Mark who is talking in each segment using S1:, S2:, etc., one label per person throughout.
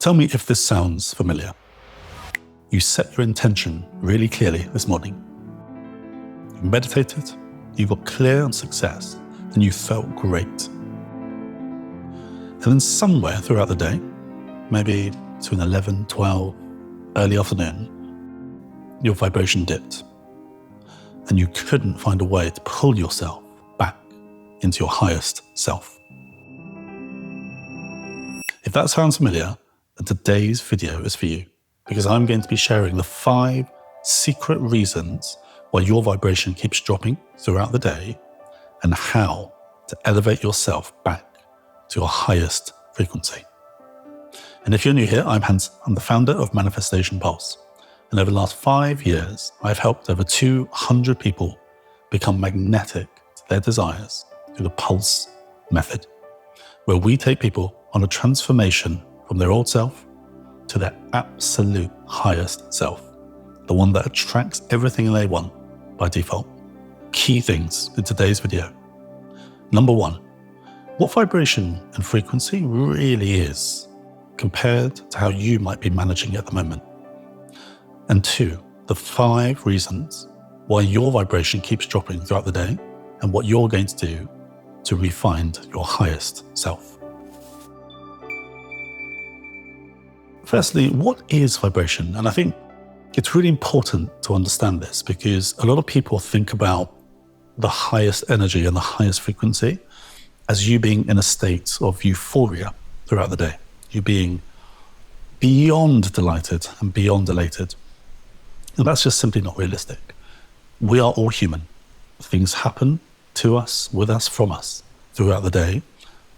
S1: Tell me if this sounds familiar. You set your intention really clearly this morning. You meditated, you got clear on success, and you felt great. And then somewhere throughout the day, maybe between 11, 12, early afternoon, your vibration dipped. And you couldn't find a way to pull yourself back into your highest self. If that sounds familiar, then today's video is for you, because I'm going to be sharing the 5 secret reasons why your vibration keeps dropping throughout the day and how to elevate yourself back to your highest frequency. And if you're new here, I'm Hans. I'm the founder of Manifestation Pulse. And over the last 5 years, I've helped over 200 people become magnetic to their desires through the Pulse method, where we take people on a transformation from their old self to their absolute highest self, the one that attracts everything they want by default. Key things in today's video. Number 1, what vibration and frequency really is compared to how you might be managing it at the moment. And 2, the 5 reasons why your vibration keeps dropping throughout the day and what you're going to do to re-find your highest self. Firstly, what is vibration? And I think it's really important to understand this because a lot of people think about the highest energy and the highest frequency as you being in a state of euphoria throughout the day. You being beyond delighted and beyond elated. And that's just simply not realistic. We are all human. Things happen to us, with us, from us throughout the day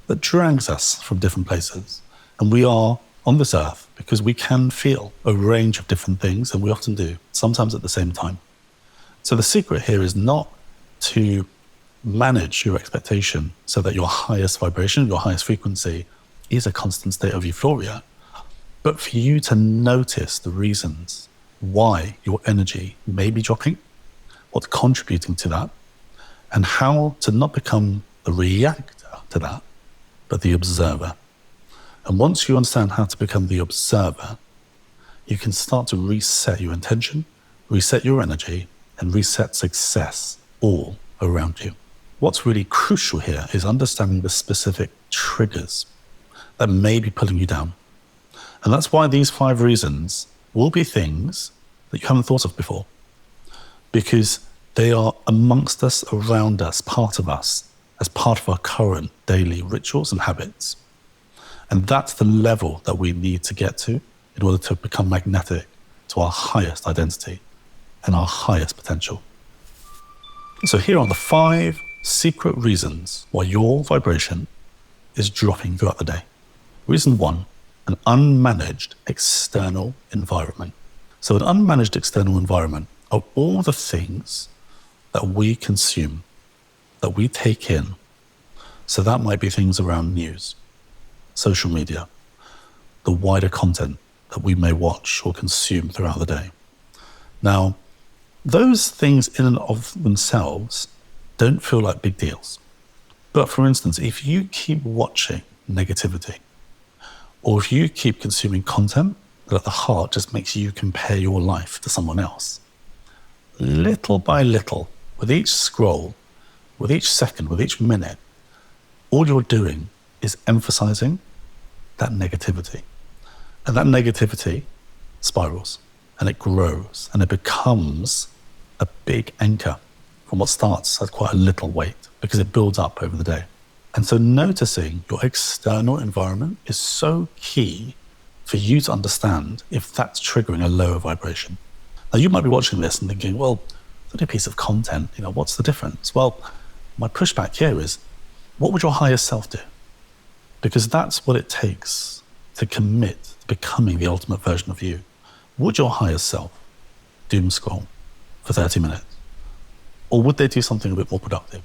S1: that drags us from different places. And we are on this earth because we can feel a range of different things, and we often do, sometimes at the same time. So the secret here is not to manage your expectation so that your highest vibration, your highest frequency is a constant state of euphoria, but for you to notice the reasons why your energy may be dropping, what's contributing to that, and how to not become the reactor to that, but the observer. And once you understand how to become the observer, you can start to reset your intention, reset your energy, and reset success all around you. What's really crucial here is understanding the specific triggers that may be pulling you down. And that's why these 5 reasons will be things that you haven't thought of before, because they are amongst us, around us, part of us, as part of our current daily rituals and habits. And that's the level that we need to get to in order to become magnetic to our highest identity and our highest potential. So here are the 5 secret reasons why your vibration is dropping throughout the day. Reason 1, an unmanaged external environment. So an unmanaged external environment are all the things that we consume, that we take in. So that might be things around news, social media, the wider content that we may watch or consume throughout the day. Now, those things in and of themselves don't feel like big deals. But for instance, if you keep watching negativity, or if you keep consuming content that at the heart just makes you compare your life to someone else, little by little, with each scroll, with each second, with each minute, all you're doing is emphasizing that negativity. And that negativity spirals and it grows and it becomes a big anchor from what starts at quite a little weight because it builds up over the day. And so noticing your external environment is so key for you to understand if that's triggering a lower vibration. Now you might be watching this and thinking, well, it's only a piece of content, what's the difference? Well, my pushback here is, what would your higher self do? Because that's what it takes to commit to becoming the ultimate version of you. Would your higher self doom scroll for 30 minutes? Or would they do something a bit more productive?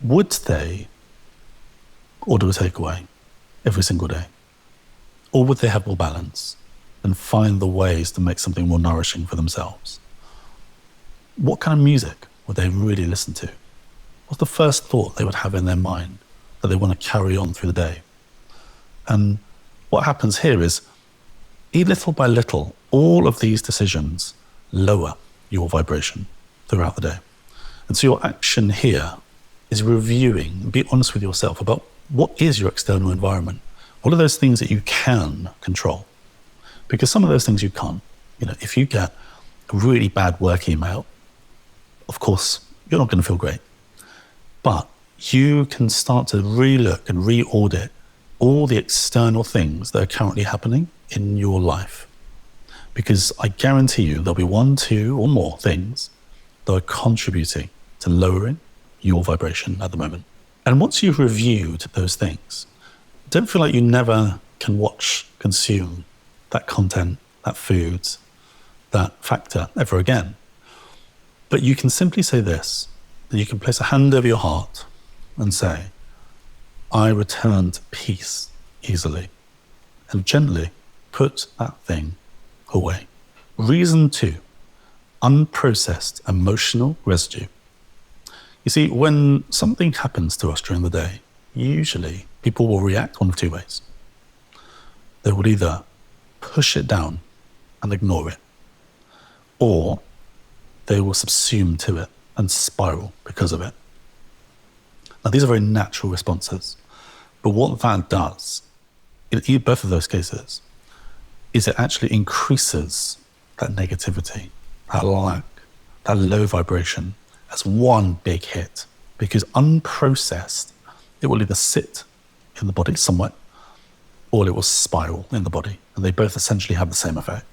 S1: Would they order a takeaway every single day? Or would they have more balance and find the ways to make something more nourishing for themselves? What kind of music would they really listen to? What's the first thought they would have in their mind that they want to carry on through the day? And what happens here is, little by little, all of these decisions lower your vibration throughout the day. And so your action here is reviewing, be honest with yourself about what is your external environment. What are those things that you can control? Because some of those things you can't. If you get a really bad work email, of course, you're not going to feel great. But you can start to re-look and re-audit all the external things that are currently happening in your life. Because I guarantee you there'll be 1, 2, or more things that are contributing to lowering your vibration at the moment. And once you've reviewed those things, don't feel like you never can consume that content, that food, that factor ever again. But you can simply say this, that you can place a hand over your heart and say, I return to peace easily, and gently put that thing away. Reason 2, unprocessed emotional residue. You see, when something happens to us during the day, usually people will react one of 2 ways. They will either push it down and ignore it, or they will subsume to it and spiral because of it. Now, these are very natural responses, but what that does, in both of those cases, is it actually increases that negativity, that lack, that low vibration as one big hit. Because unprocessed, it will either sit in the body somewhat, or it will spiral in the body. And they both essentially have the same effect.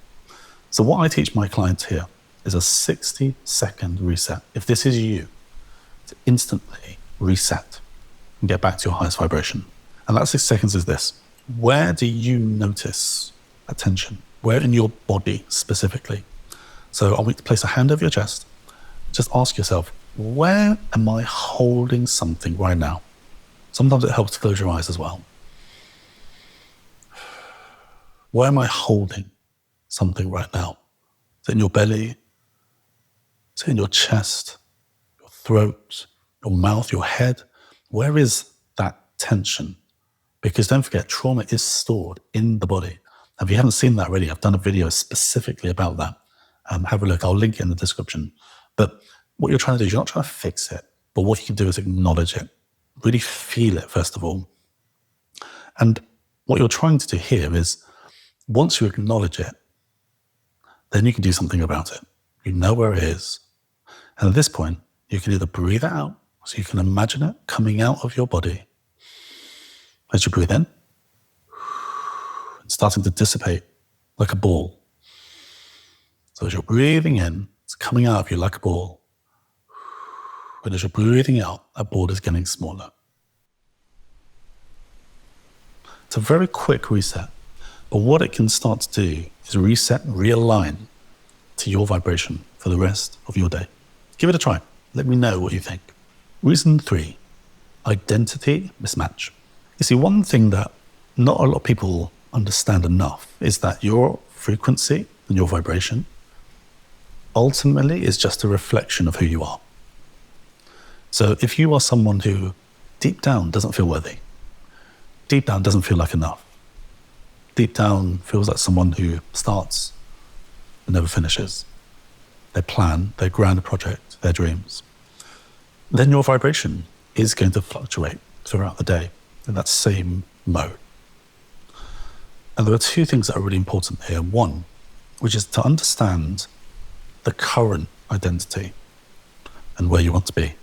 S1: So what I teach my clients here is a 60-second reset. If this is you, to instantly reset and get back to your highest vibration. And that 60 seconds is this. Where do you notice that tension? Where in your body specifically? So I want you to place a hand over your chest. Just ask yourself, where am I holding something right now? Sometimes it helps to close your eyes as well. Where am I holding something right now? Is it in your belly? Is it in your chest, your throat, your mouth, your head? Where is that tension? Because don't forget, trauma is stored in the body. If you haven't seen that already, I've done a video specifically about that. Have a look. I'll link it in the description. But what you're trying to do is you're not trying to fix it, but what you can do is acknowledge it. Really feel it, first of all. And what you're trying to do here is, once you acknowledge it, then you can do something about it. You know where it is. And at this point, you can either breathe it out, so you can imagine it coming out of your body as you breathe in, and starting to dissipate like a ball. So as you're breathing in, it's coming out of you like a ball. And as you're breathing out, that ball is getting smaller. It's a very quick reset. But what it can start to do is reset and realign to your vibration for the rest of your day. Give it a try. Let me know what you think. Reason 3, identity mismatch. You see, one thing that not a lot of people understand enough is that your frequency and your vibration ultimately is just a reflection of who you are. So if you are someone who deep down doesn't feel worthy, deep down doesn't feel like enough, deep down feels like someone who starts and never finishes their plan, their grand project, their dreams, then your vibration is going to fluctuate throughout the day in that same mode. And there are 2 things that are really important here. One, which is to understand the current identity and where you want to be.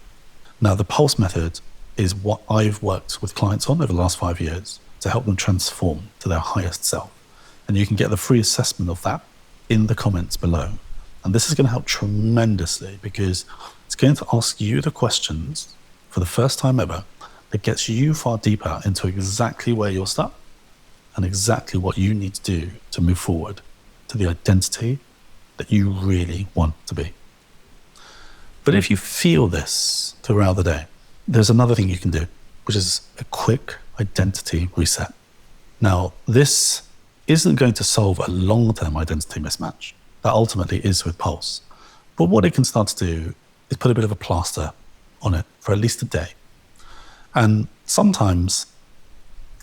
S1: Now, the Pulse method is what I've worked with clients on over the last 5 years to help them transform to their highest self. And you can get the free assessment of that in the comments below. And this is going to help tremendously because it's going to ask you the questions for the first time ever that gets you far deeper into exactly where you're stuck and exactly what you need to do to move forward to the identity that you really want to be. But if you feel this throughout the day, there's another thing you can do, which is a quick identity reset. Now, this isn't going to solve a long-term identity mismatch. That ultimately is with Pulse. But what it can start to do is put a bit of a plaster on it for at least a day. And sometimes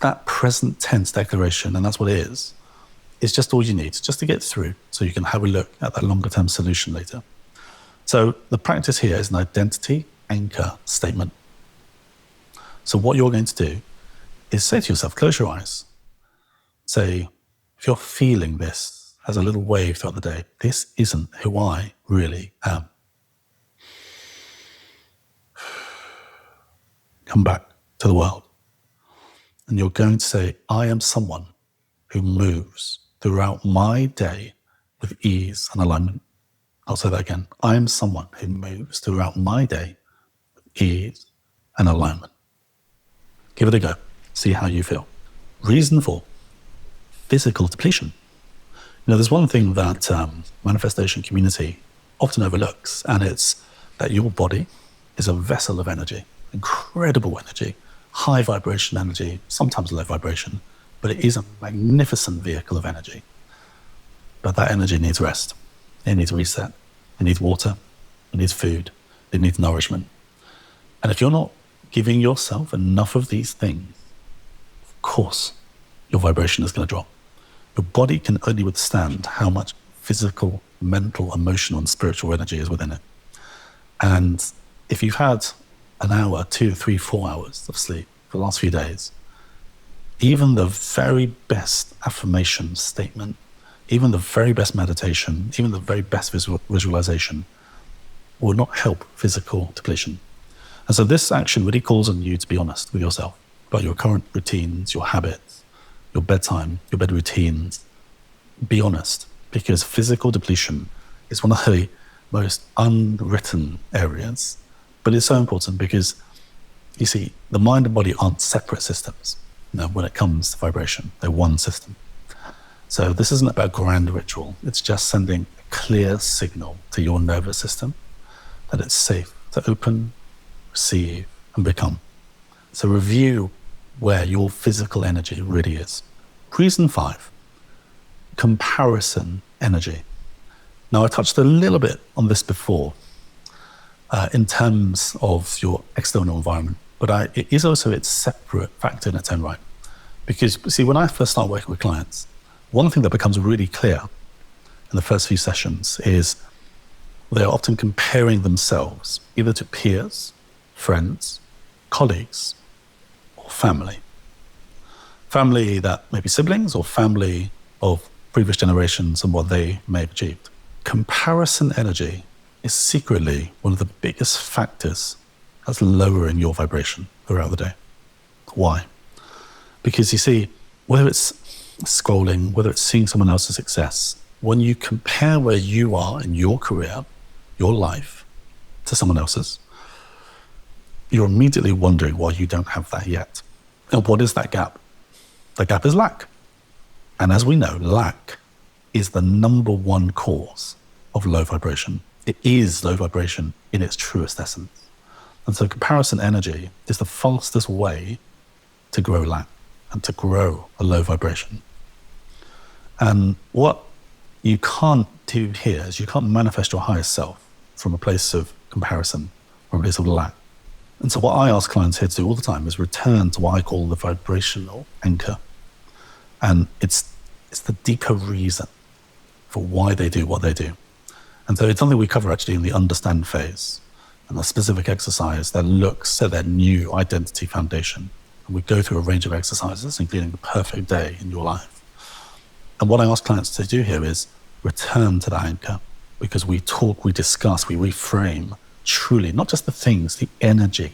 S1: that present tense declaration, and that's what it is just all you need just to get through so you can have a look at that longer term solution later. So the practice here is an identity anchor statement. So what you're going to do is say to yourself, close your eyes. Say, if you're feeling this as a little wave throughout the day, this isn't who I really am. Come back to the world. And you're going to say, I am someone who moves throughout my day with ease and alignment. I'll say that again. I am someone who moves throughout my day with ease and alignment. Give it a go. See how you feel. Reason 4, physical depletion. There's one thing that manifestation community often overlooks, and it's that your body is a vessel of energy, incredible energy, high vibration energy, sometimes low vibration, but it is a magnificent vehicle of energy. But that energy needs rest. It needs reset. It needs water. It needs food. It needs nourishment. And if you're not giving yourself enough of these things, of course, your vibration is going to drop. Your body can only withstand how much physical, mental, emotional, and spiritual energy is within it. And if you've had an hour, 2, 3, 4 hours of sleep for the last few days, even the very best affirmation statement, even the very best meditation, even the very best visualization will not help physical depletion. And so this action really calls on you to be honest with yourself about your current routines, your habits, your bedtime, your bed routines. Be honest, because physical depletion is one of the most unwritten areas, but it's so important because, you see, the mind and body aren't separate systems. When it comes to vibration, they're one system. So this isn't about grand ritual. It's just sending a clear signal to your nervous system that it's safe to open, receive, and become. So review where your physical energy really is. Reason 5, comparison energy. Now, I touched a little bit on this before in terms of your external environment, but it is also its separate factor in its own right. Because, see, when I first start working with clients, one thing that becomes really clear in the first few sessions is they're often comparing themselves either to peers, friends, colleagues, or family. Family that may be siblings or family of previous generations and what they may have achieved. Comparison energy is secretly one of the biggest factors that's lowering your vibration throughout the day. Why? Because you see, whether it's scrolling, whether it's seeing someone else's success, when you compare where you are in your career, your life, to someone else's, you're immediately wondering why you don't have that yet. And what is that gap? The gap is lack. And as we know, lack is the number one cause of low vibration. It is low vibration in its truest essence. And so comparison energy is the fastest way to grow lack and to grow a low vibration. And what you can't do here is you can't manifest your highest self from a place of comparison or a place of lack. And so what I ask clients here to do all the time is return to what I call the vibrational anchor. And it's the deeper reason for why they do what they do. And so it's something we cover actually in the understand phase, and a specific exercise that looks at their new identity foundation. And we go through a range of exercises, including the perfect day in your life. And what I ask clients to do here is return to that anchor, because we talk, we discuss, we reframe truly, not just the things, the energy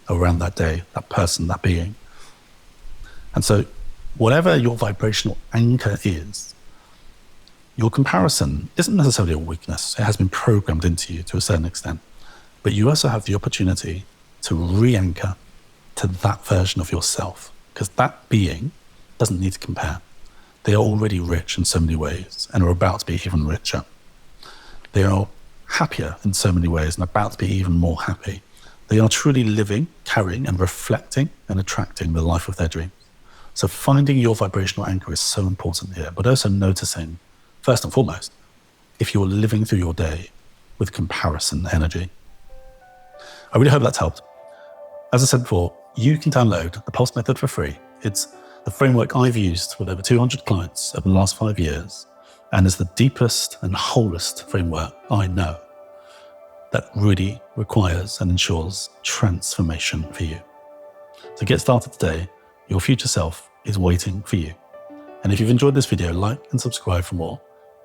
S1: around that day, that person, that being. And so whatever your vibrational anchor is, your comparison isn't necessarily a weakness. It has been programmed into you to a certain extent. But you also have the opportunity to re-anchor to that version of yourself, because that being doesn't need to compare. They are already rich in so many ways and are about to be even richer. They are happier in so many ways and about to be even more happy. They are truly living, carrying, and reflecting and attracting the life of their dreams. So finding your vibrational anchor is so important here, but also noticing, first and foremost, if you're living through your day with comparison energy. I really hope that's helped. As I said before, you can download the Pulse Method for free. It's the framework I've used with over 200 clients over the last 5 years, and is the deepest and wholest framework I know that really requires and ensures transformation for you. So get started today. Your future self is waiting for you. And if you've enjoyed this video, like and subscribe for more.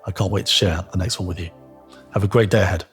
S1: I can't wait to share the next one with you. Have a great day ahead.